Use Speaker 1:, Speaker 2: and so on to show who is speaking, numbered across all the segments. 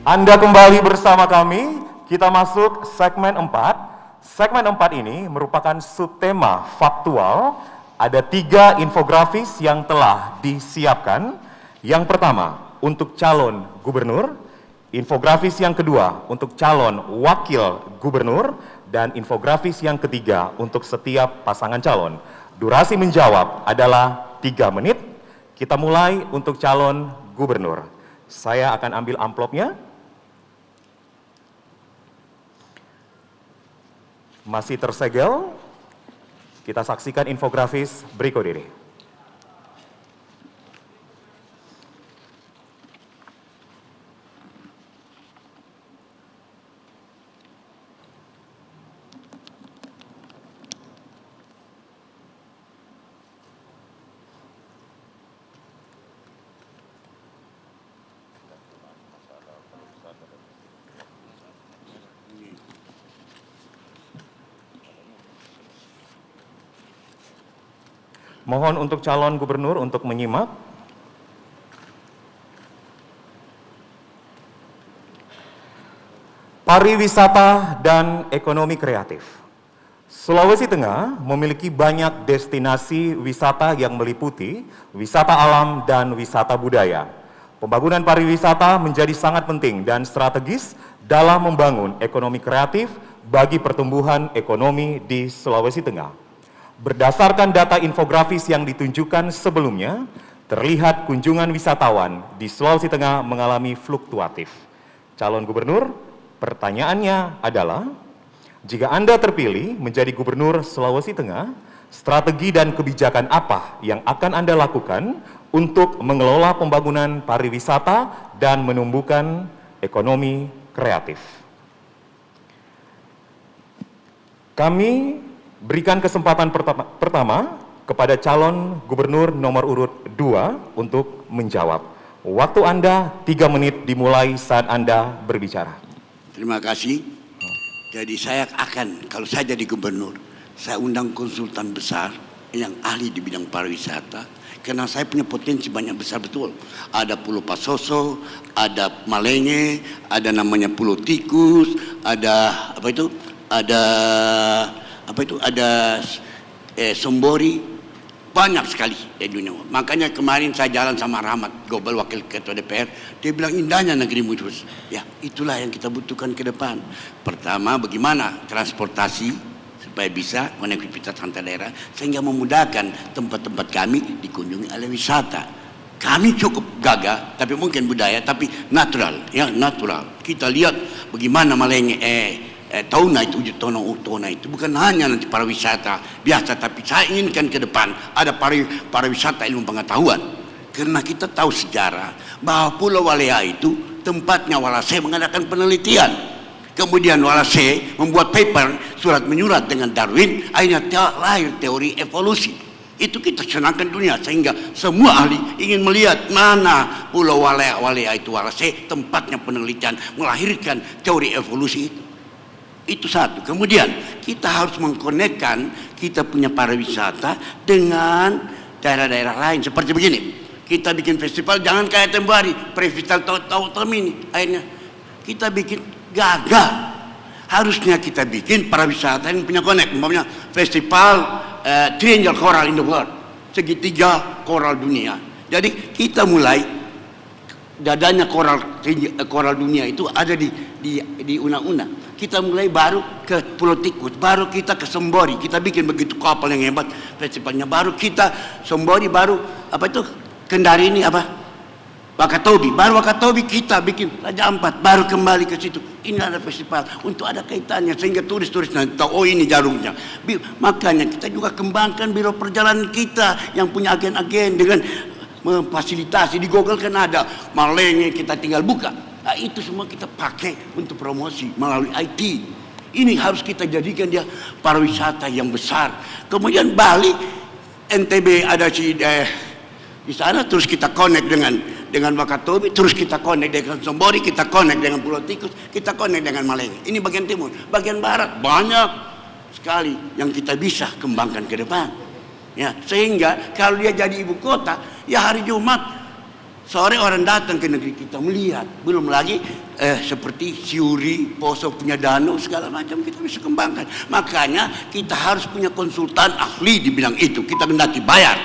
Speaker 1: Anda kembali bersama kami, kita masuk segmen 4. Segmen 4 ini merupakan subtema faktual. Ada 3 infografis yang telah disiapkan. Yang pertama, untuk calon gubernur. Infografis yang kedua, untuk calon wakil gubernur. Dan infografis yang ketiga, untuk setiap pasangan calon. Durasi menjawab adalah 3 menit. Kita mulai untuk calon gubernur. Saya akan ambil amplopnya. Masih tersegel. Kita saksikan infografis berikut ini. Mohon untuk calon gubernur untuk menyimak. Pariwisata dan ekonomi kreatif. Sulawesi Tengah memiliki banyak destinasi wisata yang meliputi wisata alam dan wisata budaya. Pembangunan pariwisata menjadi sangat penting dan strategis dalam membangun ekonomi kreatif bagi pertumbuhan ekonomi di Sulawesi Tengah. Berdasarkan data infografis yang ditunjukkan sebelumnya, terlihat kunjungan wisatawan di Sulawesi Tengah mengalami fluktuatif. Calon gubernur, pertanyaannya adalah, jika Anda terpilih menjadi gubernur Sulawesi Tengah, strategi dan kebijakan apa yang akan Anda lakukan untuk mengelola pembangunan pariwisata dan menumbuhkan ekonomi kreatif? Kami berikan kesempatan pertama kepada calon gubernur nomor urut 2 untuk menjawab. Waktu Anda 3 menit dimulai saat Anda berbicara.
Speaker 2: Terima kasih. Jadi saya akan, kalau saya jadi gubernur, saya undang konsultan besar yang ahli di bidang pariwisata, karena saya punya potensi banyak besar betul. Ada Pulau Pasoso, ada Malenge, ada namanya Pulau Tikus, ada ada Sombori, banyak sekali di dunia. Makanya kemarin saya jalan sama Rahmat Gobel, wakil ketua DPR, dia bilang indahnya negerimu terus. Ya, itulah yang kita butuhkan ke depan. Pertama, bagaimana transportasi supaya bisa konektivitas antar daerah sehingga memudahkan tempat-tempat kami dikunjungi oleh wisata. Kami cukup gagah, tapi mungkin budaya, tapi natural, ya natural. Kita lihat bagaimana Malenge, Tauna itu, Tauna itu bukan hanya nanti pariwisata biasa, tapi saya inginkan ke depan ada pariwisata ilmu pengetahuan, karena kita tahu sejarah bahwa Pulau Walea itu tempatnya Walase mengadakan penelitian, kemudian Walase membuat paper surat menyurat dengan Darwin, akhirnya lahir teori evolusi. Itu kita senangkan dunia sehingga semua ahli ingin melihat mana Pulau Walea itu Walase tempatnya penelitian melahirkan teori evolusi itu. Itu satu. Kemudian kita harus mengkonekkan kita punya pariwisata dengan daerah-daerah lain seperti begini. Kita bikin festival jangan kayak Tembari, festival tahun ini. Akhirnya kita bikin gagal. Harusnya kita bikin pariwisata yang punya konek. Umpamanya festival Triangle Coral in the World, segitiga koral dunia. Jadi kita mulai dadanya koral dunia itu ada di Una-Una. Kita mulai baru ke Pulau Tikus, baru kita ke Sombori, kita bikin begitu kapal yang hebat festivalnya, baru kita Sombori, baru Kendari ini Wakatobi, baru Wakatobi kita bikin Raja Ampat, baru kembali ke situ. Ini ada festival untuk ada kaitannya sehingga turis-turis nanti tahu, oh ini jarumnya. Makanya kita juga kembangkan biro perjalanan kita yang punya agen-agen dengan memfasilitasi. Di Google kan ada Malenge, kita tinggal buka. Nah, itu semua kita pakai untuk promosi melalui IT. Ini harus kita jadikan dia pariwisata yang besar. Kemudian Bali, NTB ada di sana, terus kita connect dengan Wakatobi, terus kita connect dengan Sombori, kita connect dengan Pulau Tikus, kita connect dengan Malenge. Ini bagian timur, bagian barat banyak sekali yang kita bisa kembangkan ke depan. Ya, sehingga kalau dia jadi ibu kota, ya hari Jumat Sore orang datang ke negeri kita melihat. Belum lagi seperti Siuri, Poso punya danau segala macam kita bisa kembangkan. Makanya kita harus punya konsultan ahli di bidang itu. Kita mendaki bayar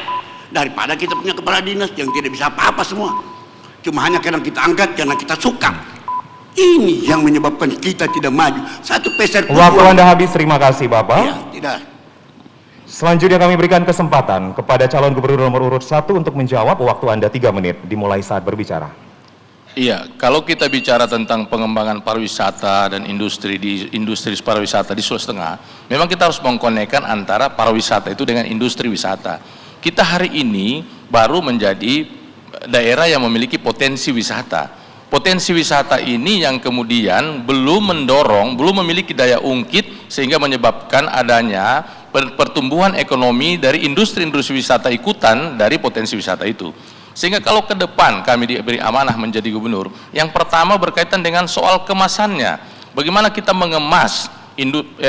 Speaker 2: daripada kita punya kepala dinas yang tidak bisa apa-apa semua. Cuma hanya karena kita angkat karena kita suka. Ini yang menyebabkan kita tidak maju. Satu peser pun
Speaker 1: Waktu Anda habis, terima kasih Bapak.
Speaker 2: ya, tidak.
Speaker 1: Selanjutnya kami berikan kesempatan kepada calon gubernur nomor urut 1 untuk menjawab. Waktu Anda 3 menit, dimulai saat berbicara.
Speaker 3: Iya, kalau kita bicara tentang pengembangan pariwisata dan industri pariwisata di Sulawesi Tengah, memang kita harus mengkonekkan antara pariwisata itu dengan industri wisata. Kita hari ini baru menjadi daerah yang memiliki potensi wisata. Potensi wisata ini yang kemudian belum memiliki daya ungkit sehingga menyebabkan adanya pertumbuhan ekonomi dari industri-industri wisata ikutan dari potensi wisata itu. Sehingga kalau ke depan kami diberi amanah menjadi gubernur, yang pertama berkaitan dengan soal kemasannya. Bagaimana kita mengemas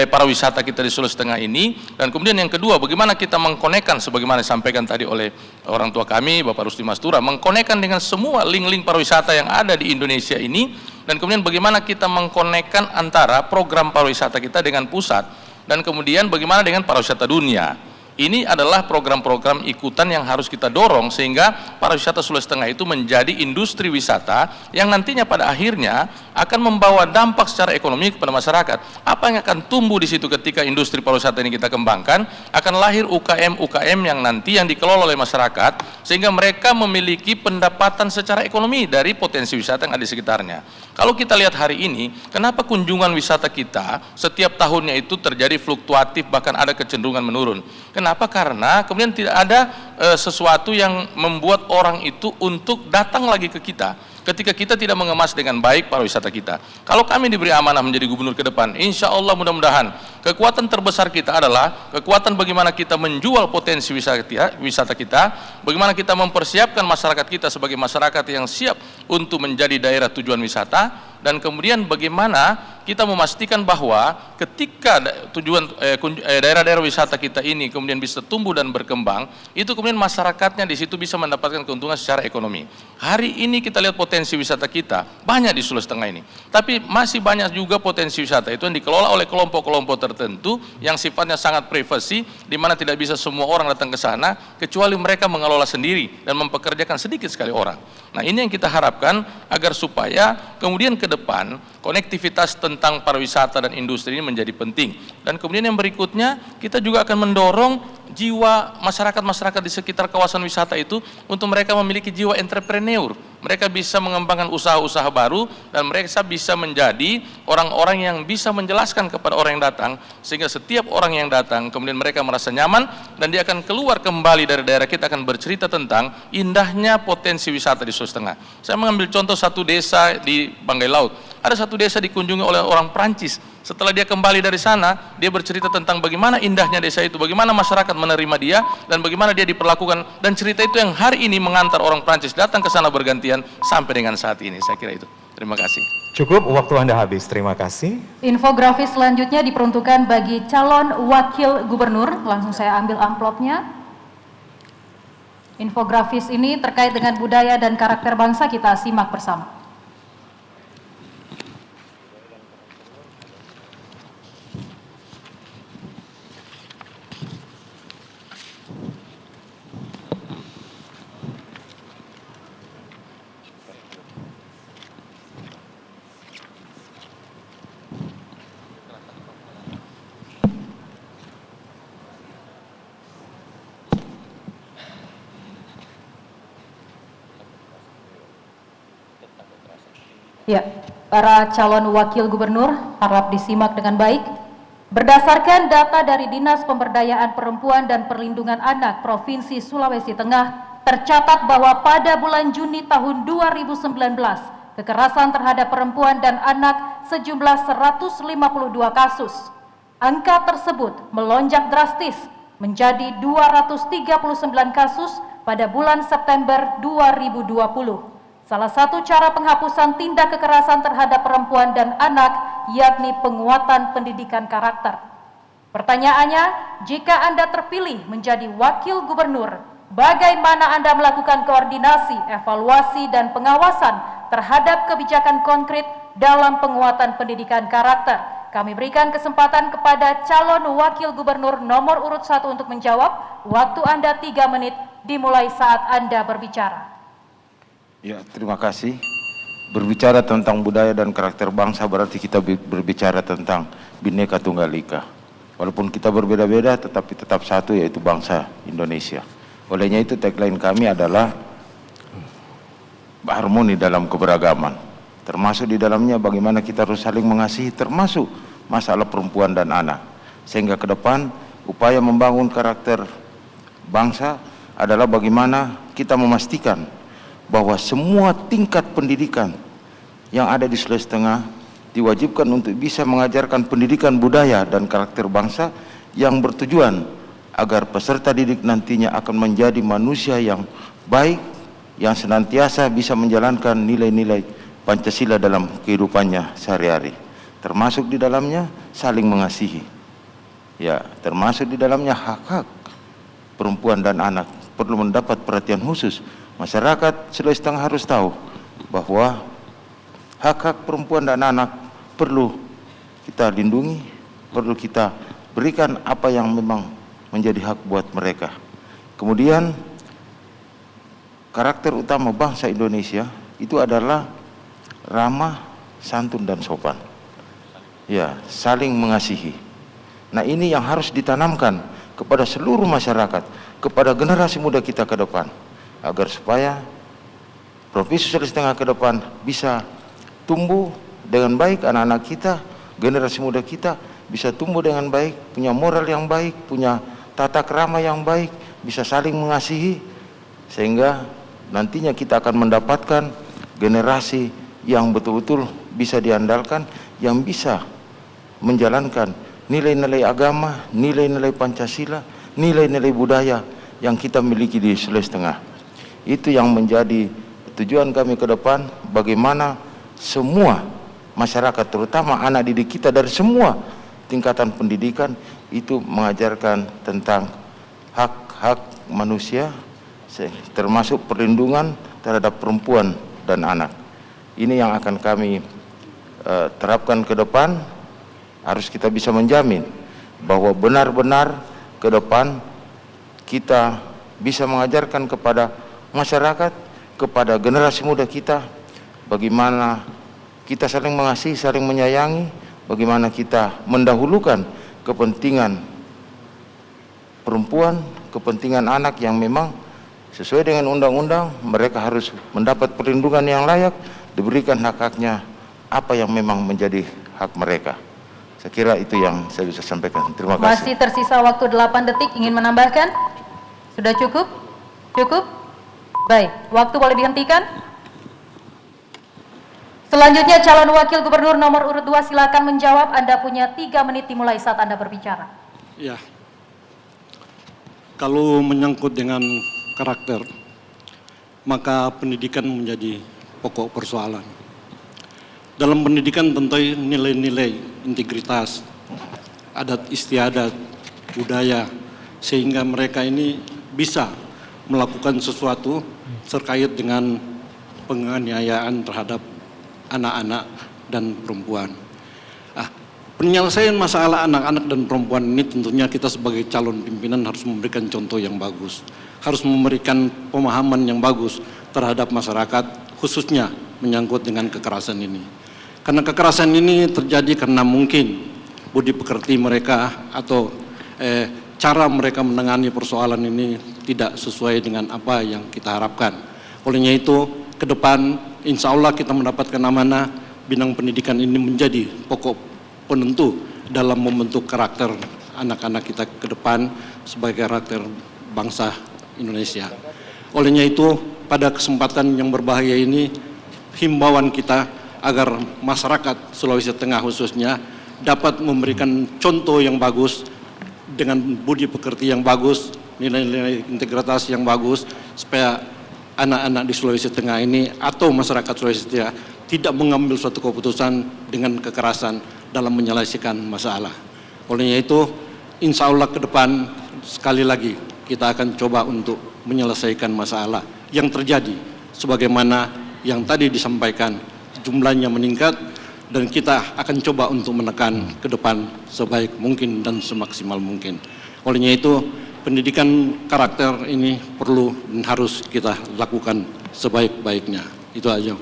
Speaker 3: pariwisata kita di Sulawesi Tengah ini, dan kemudian yang kedua bagaimana kita mengkonekkan sebagaimana disampaikan tadi oleh orang tua kami Bapak Rusdi Mastura, mengkonekkan dengan semua link-link pariwisata yang ada di Indonesia ini, dan kemudian bagaimana kita mengkonekkan antara program pariwisata kita dengan pusat, dan kemudian bagaimana dengan pariwisata dunia. Ini adalah program-program ikutan yang harus kita dorong sehingga pariwisata Sulawesi Tengah itu menjadi industri wisata yang nantinya pada akhirnya akan membawa dampak secara ekonomi kepada masyarakat. Apa yang akan tumbuh di situ ketika industri pariwisata ini kita kembangkan? Akan lahir UKM-UKM yang nanti yang dikelola oleh masyarakat sehingga mereka memiliki pendapatan secara ekonomi dari potensi wisata yang ada di sekitarnya. Kalau kita lihat hari ini, kenapa kunjungan wisata kita setiap tahunnya itu terjadi fluktuatif, bahkan ada kecenderungan menurun? Kenapa? Karena kemudian tidak ada sesuatu yang membuat orang itu untuk datang lagi ke kita ketika kita tidak mengemas dengan baik pariwisata kita. Kalau kami diberi amanah menjadi gubernur ke depan, insya Allah mudah-mudahan kekuatan terbesar kita adalah kekuatan bagaimana kita menjual potensi wisata kita, bagaimana kita mempersiapkan masyarakat kita sebagai masyarakat yang siap untuk menjadi daerah tujuan wisata, dan kemudian bagaimana kita memastikan bahwa ketika daerah-daerah wisata kita ini kemudian bisa tumbuh dan berkembang, itu kemudian masyarakatnya di situ bisa mendapatkan keuntungan secara ekonomi. Hari ini kita lihat potensi wisata kita banyak di Sulawesi Tengah ini, tapi masih banyak juga potensi wisata itu yang dikelola oleh kelompok-kelompok tertentu yang sifatnya sangat privasi, di mana tidak bisa semua orang datang ke sana kecuali mereka mengelola sendiri dan mempekerjakan sedikit sekali orang. Nah, ini yang kita harapkan agar supaya kemudian ke depan konektivitas tentang pariwisata dan industri ini menjadi penting. Dan kemudian yang berikutnya, kita juga akan mendorong jiwa masyarakat-masyarakat di sekitar kawasan wisata itu untuk mereka memiliki jiwa entrepreneur. Mereka bisa mengembangkan usaha-usaha baru dan mereka bisa menjadi orang-orang yang bisa menjelaskan kepada orang yang datang, sehingga setiap orang yang datang kemudian mereka merasa nyaman dan dia akan keluar kembali dari daerah kita akan bercerita tentang indahnya potensi wisata di Sulawesi Tengah. Saya mengambil contoh satu desa di Banggai Laut. Ada satu desa dikunjungi oleh orang Prancis. Setelah dia kembali dari sana, dia bercerita tentang bagaimana indahnya desa itu, bagaimana masyarakat menerima dia, dan bagaimana dia diperlakukan. Dan cerita itu yang hari ini mengantar orang Prancis datang ke sana bergantian sampai dengan saat ini. Saya kira itu. Terima kasih.
Speaker 1: Cukup, waktu Anda habis. Terima kasih.
Speaker 4: Infografis selanjutnya diperuntukkan bagi calon wakil gubernur. Langsung saya ambil amplopnya. Infografis ini terkait dengan budaya dan karakter bangsa, kita simak bersama. Ya, para calon wakil gubernur harap disimak dengan baik. Berdasarkan data dari Dinas Pemberdayaan Perempuan dan Perlindungan Anak Provinsi Sulawesi Tengah, tercatat bahwa pada bulan Juni tahun 2019, kekerasan terhadap perempuan dan anak sejumlah 152 kasus. Angka tersebut melonjak drastis menjadi 239 kasus pada bulan September 2020. Salah satu cara penghapusan tindak kekerasan terhadap perempuan dan anak yakni penguatan pendidikan karakter. Pertanyaannya, jika Anda terpilih menjadi wakil gubernur, bagaimana Anda melakukan koordinasi, evaluasi, dan pengawasan terhadap kebijakan konkret dalam penguatan pendidikan karakter? Kami berikan kesempatan kepada calon wakil gubernur nomor urut 1 untuk menjawab. Waktu Anda 3 menit dimulai saat Anda berbicara.
Speaker 5: Ya, terima kasih. Berbicara tentang budaya dan karakter bangsa berarti kita berbicara tentang Bhinneka Tunggal Ika. Walaupun kita berbeda-beda tetapi tetap satu, yaitu bangsa Indonesia. Olehnya itu tagline kami adalah harmoni dalam keberagaman. Termasuk di dalamnya bagaimana kita harus saling mengasihi, termasuk masalah perempuan dan anak. Sehingga ke depan upaya membangun karakter bangsa adalah bagaimana kita memastikan bahwa semua tingkat pendidikan yang ada di Sulawesi Tengah diwajibkan untuk bisa mengajarkan pendidikan budaya dan karakter bangsa yang bertujuan agar peserta didik nantinya akan menjadi manusia yang baik, yang senantiasa bisa menjalankan nilai-nilai Pancasila dalam kehidupannya sehari-hari. Termasuk di dalamnya saling mengasihi. Ya, termasuk di dalamnya hak-hak perempuan dan anak perlu mendapat perhatian khusus. Masyarakat Sulawesi Tengah harus tahu bahwa hak-hak perempuan dan anak perlu kita lindungi, perlu kita berikan apa yang memang menjadi hak buat mereka. Kemudian karakter utama bangsa Indonesia itu adalah ramah, santun, dan sopan. Ya, saling mengasihi. Nah, ini yang harus ditanamkan kepada seluruh masyarakat, kepada generasi muda kita ke depan, agar supaya Provinsi Sulawesi Tengah ke depan bisa tumbuh dengan baik, anak-anak kita, generasi muda kita bisa tumbuh dengan baik, punya moral yang baik, punya tata krama yang baik, bisa saling mengasihi, sehingga nantinya kita akan mendapatkan generasi yang betul-betul bisa diandalkan, yang bisa menjalankan nilai-nilai agama, nilai-nilai Pancasila, nilai-nilai budaya yang kita miliki di Sulawesi Tengah. Itu yang menjadi tujuan kami ke depan, bagaimana semua masyarakat, terutama anak didik kita dari semua tingkatan pendidikan, itu mengajarkan tentang hak-hak manusia, termasuk perlindungan terhadap perempuan dan anak. Ini yang akan kami terapkan ke depan. Harus kita bisa menjamin bahwa benar-benar ke depan kita bisa mengajarkan kepada masyarakat, kepada generasi muda kita, bagaimana kita saling mengasihi, saling menyayangi, bagaimana kita mendahulukan kepentingan perempuan, kepentingan anak yang memang sesuai dengan undang-undang, mereka harus mendapat perlindungan yang layak, diberikan hak-haknya apa yang memang menjadi hak mereka. Saya kira itu yang saya bisa sampaikan. Terima kasih.
Speaker 4: Masih tersisa waktu 8 detik, ingin menambahkan? Sudah cukup? Cukup? Baik, waktu boleh dihentikan. Selanjutnya calon wakil gubernur nomor urut 2 silakan menjawab. Anda punya 3 menit dimulai saat Anda berbicara.
Speaker 6: Ya, kalau menyangkut dengan karakter, maka pendidikan menjadi pokok persoalan. Dalam pendidikan tentu nilai-nilai integritas, adat istiadat, budaya, sehingga mereka ini bisa melakukan sesuatu terkait dengan penganiayaan terhadap anak-anak dan perempuan. Penyelesaian masalah anak-anak dan perempuan ini tentunya kita sebagai calon pimpinan harus memberikan contoh yang bagus, harus memberikan pemahaman yang bagus terhadap masyarakat, khususnya menyangkut dengan kekerasan ini. Karena kekerasan ini terjadi karena mungkin budi pekerti mereka atau cara mereka menangani persoalan ini tidak sesuai dengan apa yang kita harapkan. Olehnya itu, ke depan insya Allah kita mendapatkan amanah bidang pendidikan ini menjadi pokok penentu dalam membentuk karakter anak-anak kita ke depan sebagai karakter bangsa Indonesia. Olehnya itu, pada kesempatan yang berbahaya ini, himbauan kita agar masyarakat Sulawesi Tengah khususnya dapat memberikan contoh yang bagus dengan budi pekerti yang bagus, nilai-nilai integritas yang bagus, supaya anak-anak di Sulawesi Tengah ini atau masyarakat Sulawesi Tengah tidak mengambil suatu keputusan dengan kekerasan dalam menyelesaikan masalah. Olehnya itu, insya Allah ke depan sekali lagi kita akan coba untuk menyelesaikan masalah yang terjadi. Sebagaimana yang tadi disampaikan, jumlahnya meningkat dan kita akan coba untuk menekan ke depan sebaik mungkin dan semaksimal mungkin. Olehnya itu, pendidikan karakter ini perlu dan harus kita lakukan sebaik-baiknya. Itu aja.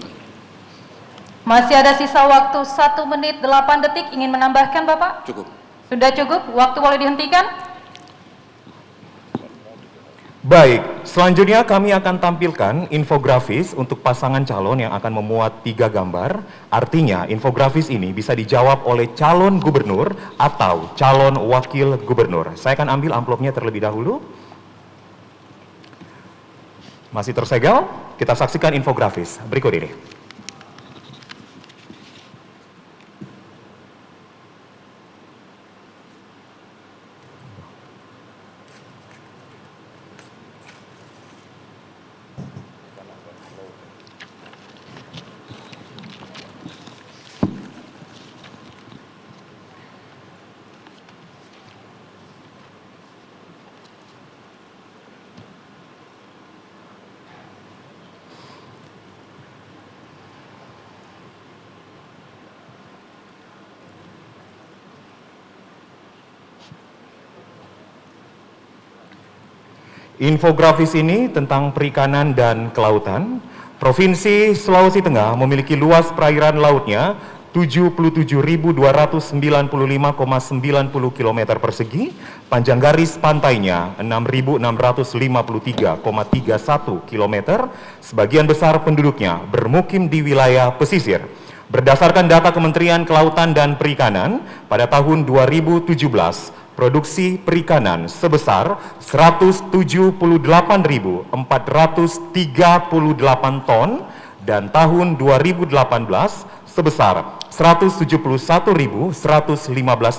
Speaker 4: Masih ada sisa waktu 1 menit 8 detik, ingin menambahkan Bapak?
Speaker 6: Cukup.
Speaker 4: Sudah cukup, waktu boleh dihentikan?
Speaker 1: Baik, selanjutnya kami akan tampilkan infografis untuk pasangan calon yang akan memuat 3 gambar. Artinya, infografis ini bisa dijawab oleh calon gubernur atau calon wakil gubernur. Saya akan ambil amplopnya terlebih dahulu. Masih tersegel? Kita saksikan infografis berikut ini. Infografis ini tentang perikanan dan kelautan. Provinsi Sulawesi Tengah memiliki luas perairan lautnya 77.295,90 km persegi, panjang garis pantainya 6.653,31 km, sebagian besar penduduknya bermukim di wilayah pesisir. Berdasarkan data Kementerian Kelautan dan Perikanan, pada tahun 2017, produksi perikanan sebesar 178.438 ton dan tahun 2018 sebesar 171.115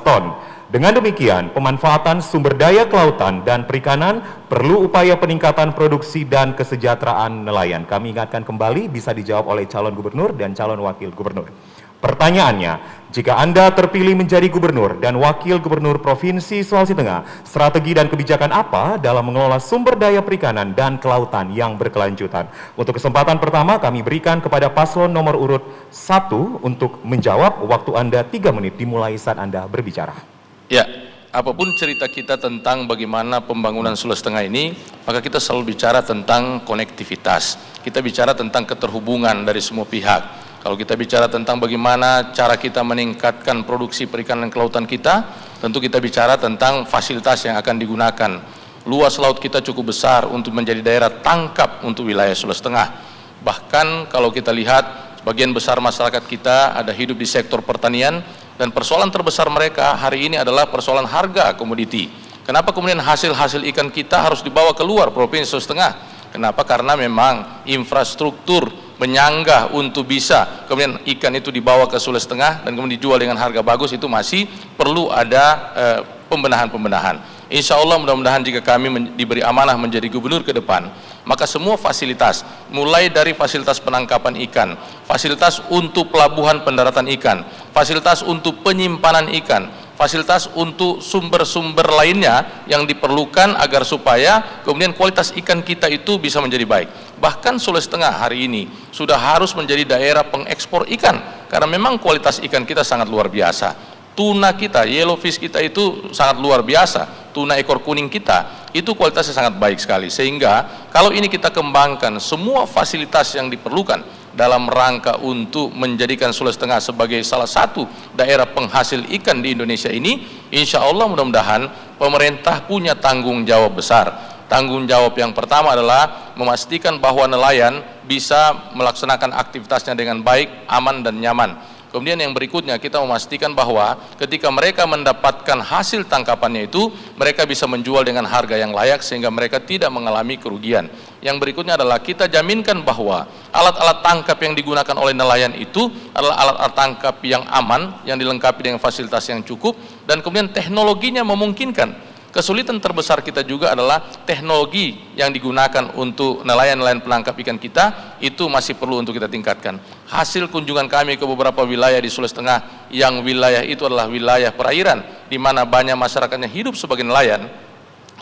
Speaker 1: ton. Dengan demikian, pemanfaatan sumber daya kelautan dan perikanan perlu upaya peningkatan produksi dan kesejahteraan nelayan. Kami ingatkan kembali, bisa dijawab oleh calon gubernur dan calon wakil gubernur. Pertanyaannya, jika Anda terpilih menjadi gubernur dan wakil gubernur Provinsi Sulawesi Tengah, strategi dan kebijakan apa dalam mengelola sumber daya perikanan dan kelautan yang berkelanjutan? Untuk kesempatan pertama kami berikan kepada paslon nomor urut 1 untuk menjawab. Waktu Anda 3 menit dimulai saat Anda berbicara.
Speaker 3: Ya, apapun cerita kita tentang bagaimana pembangunan Sulawesi Tengah ini, maka kita selalu bicara tentang konektivitas. Kita bicara tentang keterhubungan dari semua pihak. Kalau kita bicara tentang bagaimana cara kita meningkatkan produksi perikanan dan kelautan kita, tentu kita bicara tentang fasilitas yang akan digunakan. Luas laut kita cukup besar untuk menjadi daerah tangkap untuk wilayah Sulawesi Tengah. Bahkan kalau kita lihat, sebagian besar masyarakat kita ada hidup di sektor pertanian, dan persoalan terbesar mereka hari ini adalah persoalan harga komoditi. Kenapa kemudian hasil-hasil ikan kita harus dibawa keluar Provinsi Sulawesi Tengah? Kenapa? Karena memang infrastruktur menyanggah untuk bisa kemudian ikan itu dibawa ke Sulawesi Tengah dan kemudian dijual dengan harga bagus, itu masih perlu ada pembenahan-pembenahan. Insya Allah mudah-mudahan jika kami diberi amanah menjadi gubernur ke depan, maka semua fasilitas, mulai dari fasilitas penangkapan ikan, fasilitas untuk pelabuhan pendaratan ikan, fasilitas untuk penyimpanan ikan, fasilitas untuk sumber-sumber lainnya yang diperlukan agar supaya kemudian kualitas ikan kita itu bisa menjadi baik. Bahkan Sulawesi Tengah hari ini sudah harus menjadi daerah pengekspor ikan karena memang kualitas ikan kita sangat luar biasa. Tuna kita, yellowfish kita itu sangat luar biasa. Tuna ekor kuning kita itu kualitasnya sangat baik sekali. Sehingga kalau ini kita kembangkan semua fasilitas yang diperlukan dalam rangka untuk menjadikan Sulawesi Tengah sebagai salah satu daerah penghasil ikan di Indonesia ini, insya Allah mudah-mudahan pemerintah punya tanggung jawab besar. Tanggung jawab yang pertama adalah memastikan bahwa nelayan bisa melaksanakan aktivitasnya dengan baik, aman dan nyaman. Kemudian yang berikutnya kita memastikan bahwa ketika mereka mendapatkan hasil tangkapannya itu, mereka bisa menjual dengan harga yang layak sehingga mereka tidak mengalami kerugian. Yang berikutnya adalah kita jaminkan bahwa alat-alat tangkap yang digunakan oleh nelayan itu adalah alat-alat tangkap yang aman, yang dilengkapi dengan fasilitas yang cukup, dan kemudian teknologinya memungkinkan. Kesulitan terbesar kita juga adalah teknologi yang digunakan untuk nelayan-nelayan penangkap ikan kita itu masih perlu untuk kita tingkatkan. Hasil kunjungan kami ke beberapa wilayah di Sulawesi Tengah yang wilayah itu adalah wilayah perairan di mana banyak masyarakatnya hidup sebagai nelayan.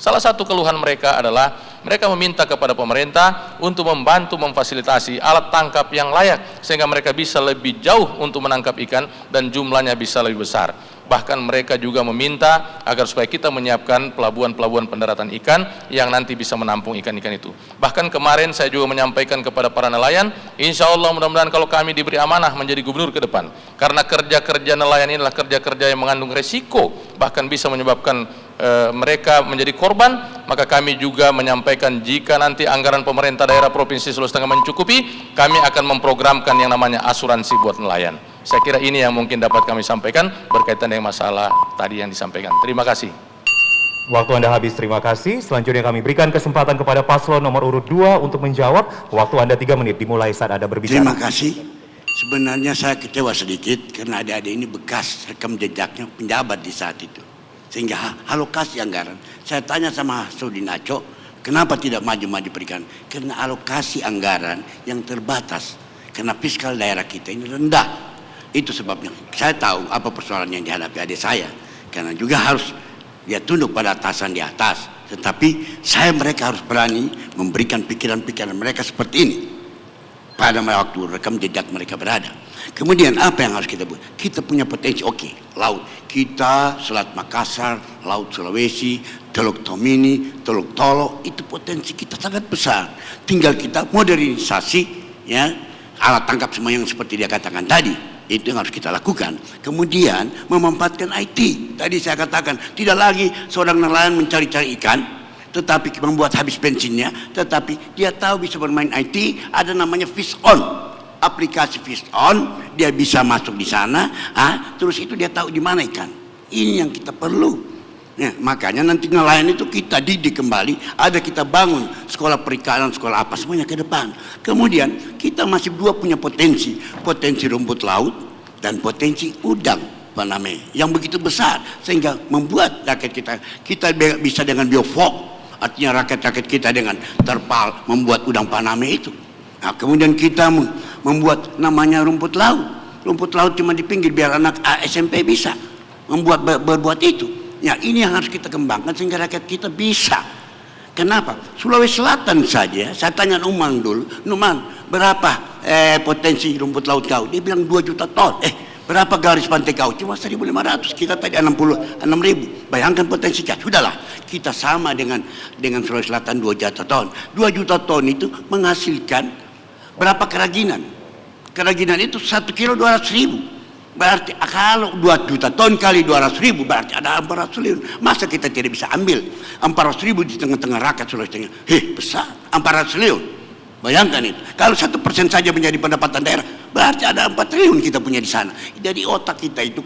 Speaker 3: Salah satu keluhan mereka adalah mereka meminta kepada pemerintah untuk membantu memfasilitasi alat tangkap yang layak sehingga mereka bisa lebih jauh untuk menangkap ikan dan jumlahnya bisa lebih besar. Bahkan mereka juga meminta agar supaya kita menyiapkan pelabuhan-pelabuhan pendaratan ikan yang nanti bisa menampung ikan-ikan itu. Bahkan kemarin saya juga menyampaikan kepada para nelayan, insya Allah mudah-mudahan kalau kami diberi amanah menjadi gubernur ke depan, karena kerja-kerja nelayan ini adalah kerja-kerja yang mengandung resiko, bahkan bisa menyebabkan mereka menjadi korban, maka kami juga menyampaikan jika nanti anggaran pemerintah daerah Provinsi Sulawesi Tengah mencukupi, kami akan memprogramkan yang namanya asuransi buat nelayan. Saya kira ini yang mungkin dapat kami sampaikan berkaitan dengan masalah tadi yang disampaikan. Terima kasih.
Speaker 1: Waktu Anda habis, terima kasih. Selanjutnya kami berikan kesempatan kepada paslon nomor urut 2 untuk menjawab. Waktu Anda 3 menit dimulai saat Anda berbicara.
Speaker 2: Terima kasih. Sebenarnya saya kecewa sedikit karena adik-adik ini bekas rekam jejaknya penjabat di saat itu. Sehingga alokasi anggaran, saya tanya sama Sudin Aco, kenapa tidak maju-maju perikan? Karena alokasi anggaran yang terbatas. Karena fiskal daerah kita ini rendah. Itu sebabnya. Saya tahu apa persoalan yang dihadapi adik saya. Karena juga harus dia tunduk pada atasan di atas. Tetapi mereka harus berani memberikan pikiran-pikiran mereka seperti ini. Pada waktu rekam jejak mereka berada. Kemudian apa yang harus kita buat? Kita punya potensi, oke, laut. Kita, Selat Makassar, Laut Sulawesi, Teluk Tomini, Teluk Tolo, itu potensi kita sangat besar. Tinggal kita modernisasi, ya, alat tangkap semua yang seperti dia katakan tadi. Itu yang harus kita lakukan. Kemudian memanfaatkan IT. Tadi saya katakan, tidak lagi seorang nelayan mencari-cari ikan, tetapi membuat habis bensinnya, tetapi dia tahu bisa bermain IT, ada namanya Fish On, aplikasi Fish On, dia bisa masuk di sana, terus itu dia tahu di mana ikan. Ini yang kita perlu. Nah, makanya nanti nelayan itu kita didik kembali, ada kita bangun sekolah perikanan, sekolah apa semuanya ke depan. Kemudian kita masih punya potensi rumput laut dan potensi udang Paname yang begitu besar sehingga membuat rakyat kita bisa dengan biofok. Artinya rakyat-rakyat kita dengan terpal membuat udang Paname itu. Nah, kemudian kita membuat namanya rumput laut. Rumput laut cuma di pinggir biar anak SMP bisa berbuat itu. Ya, ini yang harus kita kembangkan sehingga rakyat kita bisa. Kenapa? Sulawesi Selatan saja, saya tanya Numan dulu, Numan, berapa potensi rumput laut kau? Dia bilang 2 juta ton. Berapa garis pantai kau? Cuma 1.500, kita tadi 66.000. Bayangkan potensi kita. Sudahlah, kita sama dengan Sulawesi Selatan 2 juta ton. 2 juta ton itu menghasilkan berapa kerajinan? Kerajinan itu 1 kilo 200.000. Berarti kalau 2 juta ton kali 200.000 berarti ada 400 triliun. Masa kita tidak bisa ambil 400.000 di tengah-tengah rakyat Sulawesi Tengah? Besar, 400 triliun. Bayangkan itu. Kalau 1% saja menjadi pendapatan daerah, berarti ada 4 triliun kita punya di sana. Jadi otak kita itu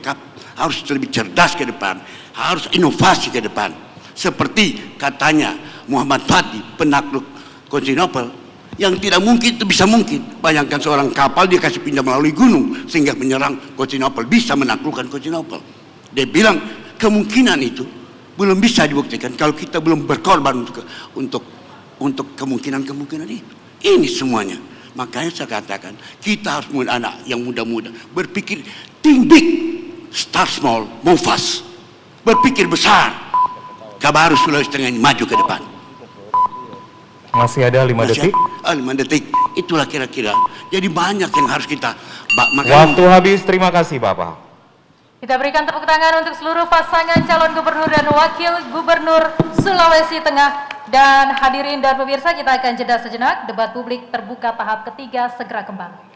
Speaker 2: harus lebih cerdas ke depan, harus inovasi ke depan. Seperti katanya Muhammad Fatih, penakluk Konstantinopel, yang tidak mungkin itu bisa mungkin. Bayangkan seorang kapal dia kasih pindah melalui gunung sehingga menyerang Konstantinopel, bisa menaklukkan Konstantinopel. Dia bilang kemungkinan itu belum bisa dibuktikan kalau kita belum berkorban untuk kemungkinan itu. Ini semuanya. Makanya saya katakan kita harus anak yang muda-muda berpikir think big, start small, move fast. Berpikir besar. Kabar Sulawesi Tengah ini maju ke depan.
Speaker 1: Masih ada 5 detik.
Speaker 2: 5 detik. Itulah kira-kira. Jadi banyak yang harus kita
Speaker 1: Waktu habis, terima kasih Bapak.
Speaker 4: Kita berikan tepuk tangan untuk seluruh pasangan calon gubernur dan wakil gubernur Sulawesi Tengah. Dan hadirin dan pemirsa, kita akan jeda sejenak. Debat publik terbuka tahap ketiga segera kembali.